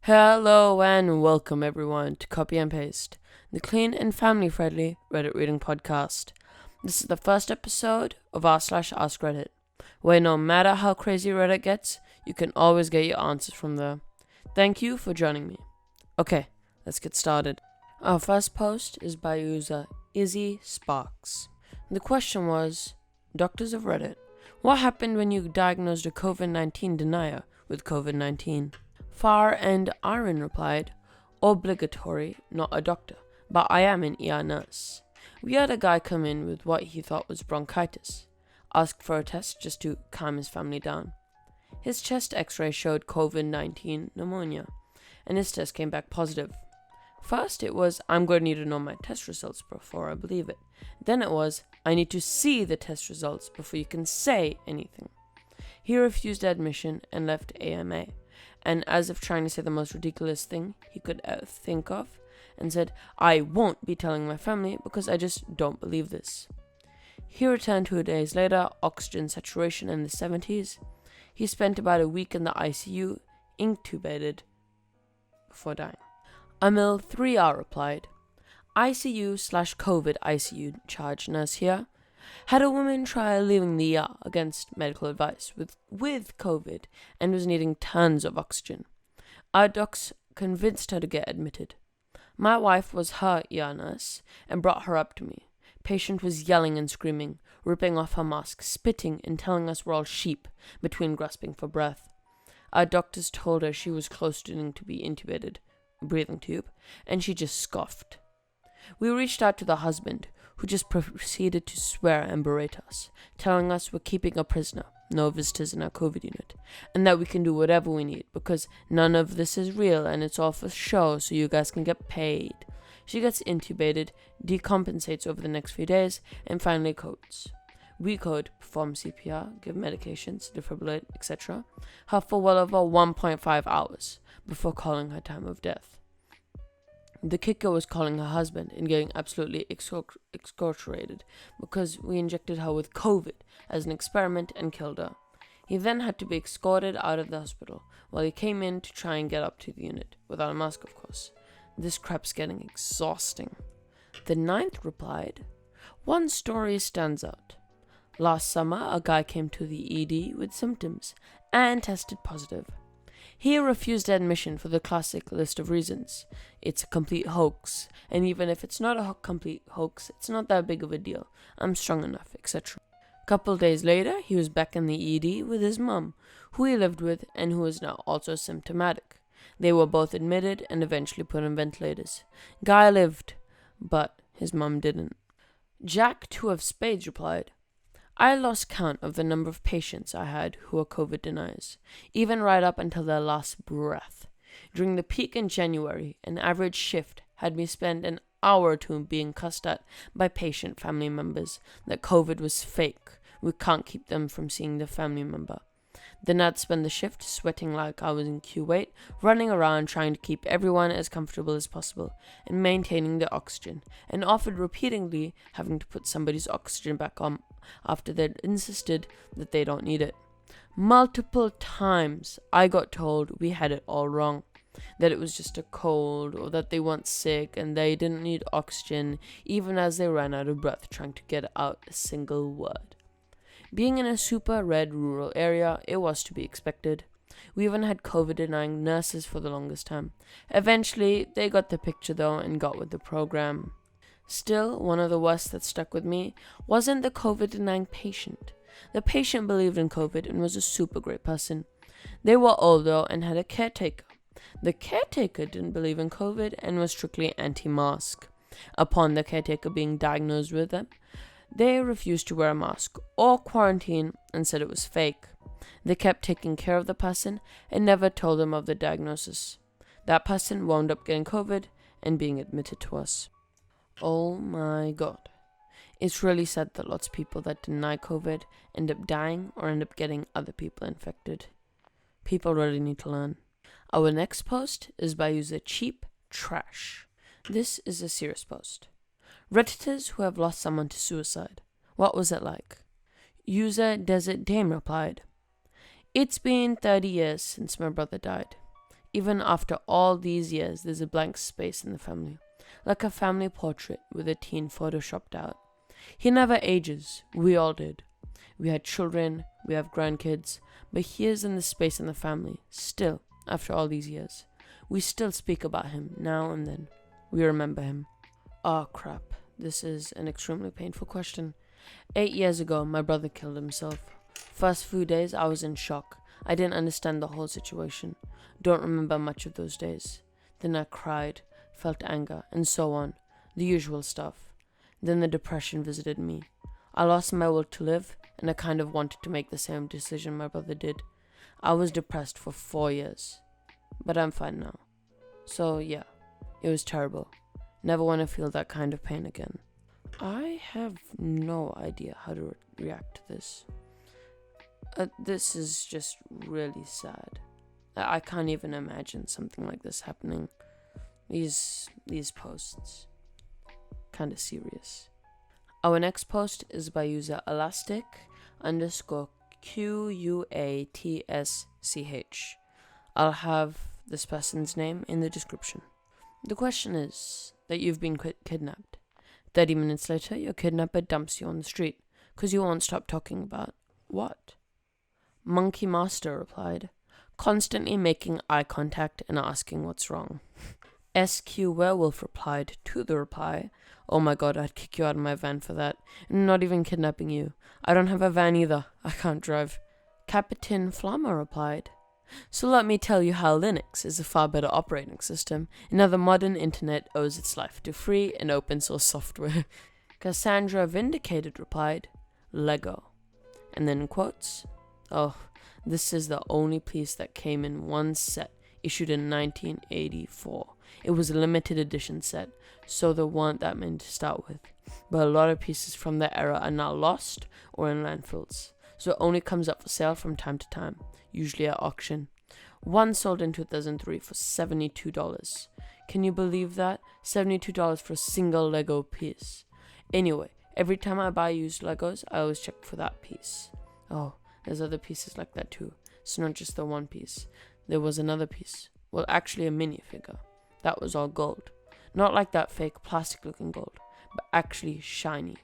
Hello and welcome everyone to Copy and Paste, the clean and family-friendly Reddit reading podcast. This is the first episode of r/AskReddit, where no matter how crazy Reddit gets, you can always get your answers from there. Thank you for joining me. Okay, let's get started. Our first post is by user IzziSparks. The question was, Doctors of Reddit, what happened when you diagnosed a COVID-19 denier with COVID-19? FarEndRN replied, obligatory, not a doctor, but I am an ER nurse. We had a guy come in with what he thought was bronchitis. Asked for a test just to calm his family down. His chest x-ray showed COVID-19 pneumonia, and his test came back positive. First it was, I'm going to need to know my test results before I believe it. Then it was, I need to see the test results before you can say anything. He refused admission and left AMA. And as if trying to say the most ridiculous thing he could think of, and said, I won't be telling my family because I just don't believe this. He returned 2 days later, oxygen saturation in the 70s. He spent about a week in the ICU, intubated, before dying. Amil 3R replied, ICU/COVID ICU charge nurse here. Had a woman try leaving the ER against medical advice with COVID and was needing tons of oxygen. Our docs convinced her to get admitted. My wife was her ER nurse and brought her up to me. Patient was yelling and screaming, ripping off her mask, spitting and telling us we're all sheep between grasping for breath. Our doctors told her she was close to needing to be intubated, breathing tube, and she just scoffed. We reached out to the husband, who just proceeded to swear and berate us, telling us we're keeping a prisoner, no visitors in our COVID unit, and that we can do whatever we need because none of this is real and it's all for show so you guys can get paid. She gets intubated, decompensates over the next few days, and finally codes. We code, perform CPR, give medications, defibrillate, etc. her for well over 1.5 hours before calling her time of death. The kicker was calling her husband and getting absolutely excoriated because we injected her with COVID as an experiment and killed her. He then had to be escorted out of the hospital while he came in to try and get up to the unit, without a mask of course. This crap's getting exhausting. The ninth replied, one story stands out. Last summer, a guy came to the ED with symptoms and tested positive. He refused admission for the classic list of reasons. It's a complete hoax, and even if it's not a complete hoax, it's not that big of a deal. I'm strong enough, etc. Couple days later, he was back in the ED with his mum, who he lived with and who is now also symptomatic. They were both admitted and eventually put on ventilators. Guy lived, but his mum didn't. Jack 2 of Spades replied, I lost count of the number of patients I had who were COVID deniers, even right up until their last breath. During the peak in January, an average shift had me spend an hour or two being cussed at by patient family members that COVID was fake. We can't keep them from seeing the family member. Then I'd spend the shift sweating like I was in Q8, running around trying to keep everyone as comfortable as possible and maintaining the oxygen, and often repeatedly having to put somebody's oxygen back on after they'd insisted that they don't need it. Multiple times I got told we had it all wrong, that it was just a cold or that they weren't sick and they didn't need oxygen, even as they ran out of breath trying to get out a single word. Being in a super red rural area, it was to be expected. We even had COVID-denying nurses for the longest time. Eventually, they got the picture though and got with the program. Still, one of the worst that stuck with me wasn't the COVID-denying patient. The patient believed in COVID and was a super great person. They were old though and had a caretaker. The caretaker didn't believe in COVID and was strictly anti-mask. Upon the caretaker being diagnosed with them, they refused to wear a mask or quarantine and said it was fake. They kept taking care of the person and never told them of the diagnosis. That person wound up getting COVID and being admitted to us. Oh my god. It's really sad that lots of people that deny COVID end up dying or end up getting other people infected. People really need to learn. Our next post is by user Cheap Trash. This is a serious post. Redditors who have lost someone to suicide. What was it like? User Desert Dame replied, It's been 30 years since my brother died. Even after all these years, there's a blank space in the family, like a family portrait with a teen photoshopped out. He never ages. We all did. We had children, we have grandkids, but he is in the space in the family, still, after all these years. We still speak about him now and then. We remember him. Oh crap, this is an extremely painful question. 8 years ago, my brother killed himself. First few days, I was in shock. I didn't understand the whole situation. Don't remember much of those days. Then I cried, felt anger, and so on. The usual stuff. Then the depression visited me. I lost my will to live, and I kind of wanted to make the same decision my brother did. I was depressed for 4 years. But I'm fine now. So yeah, it was terrible. Never want to feel that kind of pain again. I have no idea how to react to this. This is just really sad. I can't even imagine something like this happening. These posts. Kinda serious. Our next post is by user elastic_QUATSCH. I'll have this person's name in the description. The question is that you've been kidnapped. 30 minutes later, your kidnapper dumps you on the street, 'cause you won't stop talking about what? MunkyMastr replied, constantly making eye contact and asking what's wrong. sqwerewolf replied to the reply, oh my god, I'd kick you out of my van for that. And not even kidnapping you. I don't have a van either. I can't drive. CapitanFlama replied, so let me tell you how Linux is a far better operating system, and how the modern internet owes its life to free and open source software. CassandraVindicated replied, Lego. And then in quotes, oh, this is the only piece that came in one set, issued in 1984. It was a limited edition set, so there weren't that many to start with. But a lot of pieces from that era are now lost or in landfills, so it only comes up for sale from time to time, usually at auction. One sold in 2003 for $72. Can you believe that? $72 for a single Lego piece. Anyway, every time I buy used Legos, I always check for that piece. Oh, there's other pieces like that too. It's not just the one piece. There was another piece. Well, actually a minifigure. That was all gold. Not like that fake plastic looking gold, but actually shiny.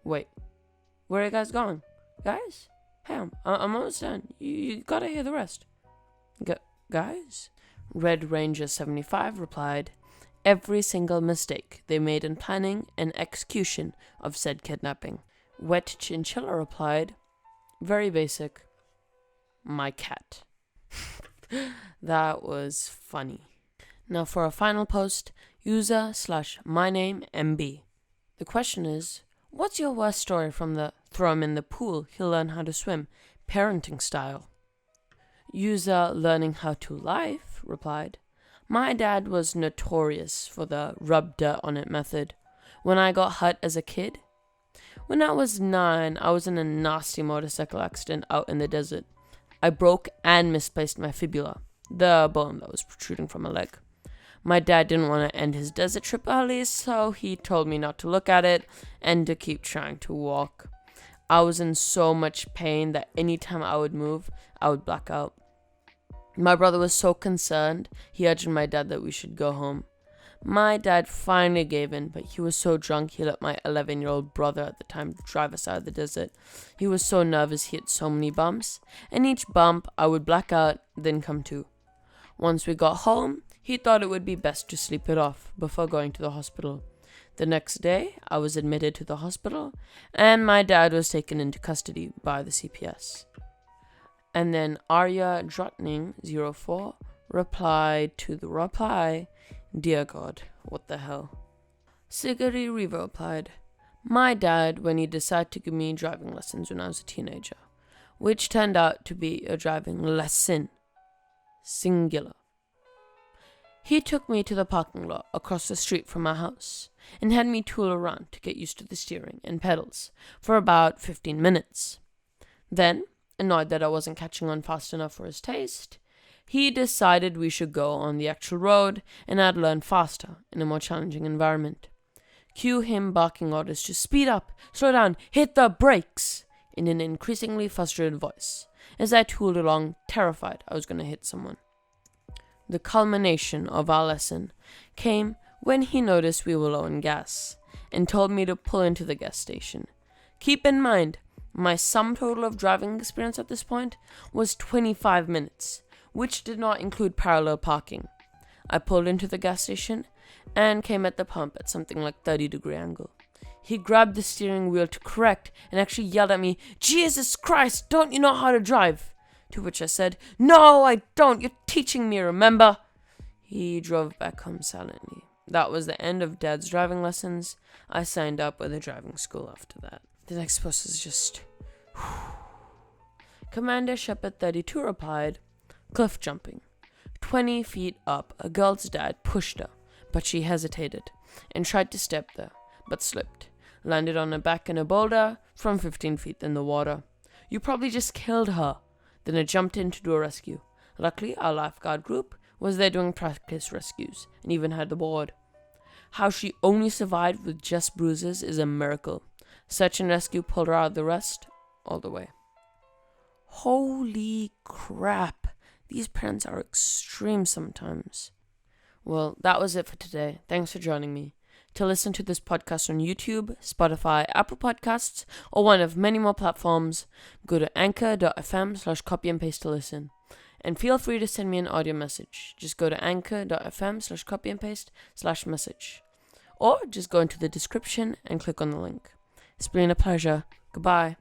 Wait, where are you guys going? Guys? Hey, I'm almost done. You gotta hear the rest. Guys? Red Ranger 75 replied, every single mistake they made in planning and execution of said kidnapping. Wetchinchilla replied, very basic, my cat. That was funny. Now for our final post, user/MynameMB. The question is, what's your worst story from the throw him in the pool, he'll learn how to swim, parenting style? User learning how to life replied, my dad was notorious for the rub dirt on it method. When I got hurt as a kid, when I was 9, I was in a nasty motorcycle accident out in the desert. I broke and misplaced my fibula, the bone that was protruding from my leg. My dad didn't want to end his desert trip early, so he told me not to look at it and to keep trying to walk. I was in so much pain that anytime I would move, I would black out. My brother was so concerned, he urged my dad that we should go home. My dad finally gave in, but he was so drunk he let my 11-year-old brother at the time drive us out of the desert. He was so nervous he hit so many bumps, and each bump I would black out, then come to. Once we got home, he thought it would be best to sleep it off before going to the hospital. The next day, I was admitted to the hospital, and my dad was taken into custody by the CPS. And then Arya Drotning04 replied to the reply, dear God, what the hell? Siguri Riva replied, my dad when he decided to give me driving lessons when I was a teenager, which turned out to be a driving lesson, singular. He took me to the parking lot across the street from my house and had me tool around to get used to the steering and pedals for about 15 minutes. Then, annoyed that I wasn't catching on fast enough for his taste, he decided we should go on the actual road and I'd learn faster in a more challenging environment. Cue him barking orders to speed up, slow down, hit the brakes in an increasingly frustrated voice as I tooled along, terrified I was going to hit someone. The culmination of our lesson came when he noticed we were low on gas and told me to pull into the gas station. Keep in mind, my sum total of driving experience at this point was 25 minutes, which did not include parallel parking. I pulled into the gas station and came at the pump at something like 30-degree angle. He grabbed the steering wheel to correct and actually yelled at me, "Jesus Christ, don't you know how to drive?" To which I said, "No, I don't. You're teaching me, remember?" He drove back home silently. That was the end of Dad's driving lessons. I signed up with a driving school after that. The next post is just... Commander Shepard 32 replied, "Cliff jumping. 20 feet up, a girl's dad pushed her, but she hesitated and tried to step there, but slipped. Landed on her back in a boulder from 15 feet in the water. You probably just killed her." Then I jumped in to do a rescue. Luckily, our lifeguard group was there doing practice rescues and even had the board. How she only survived with just bruises is a miracle. Search and rescue pulled her out of the rest all the way. Holy crap. These parents are extreme sometimes. Well, that was it for today. Thanks for joining me. To listen to this podcast on YouTube, Spotify, Apple Podcasts, or one of many more platforms, go to anchor.fm/copy and paste to listen. And feel free to send me an audio message. Just go to anchor.fm/copy and paste/message. Or just go into the description and click on the link. It's been a pleasure. Goodbye.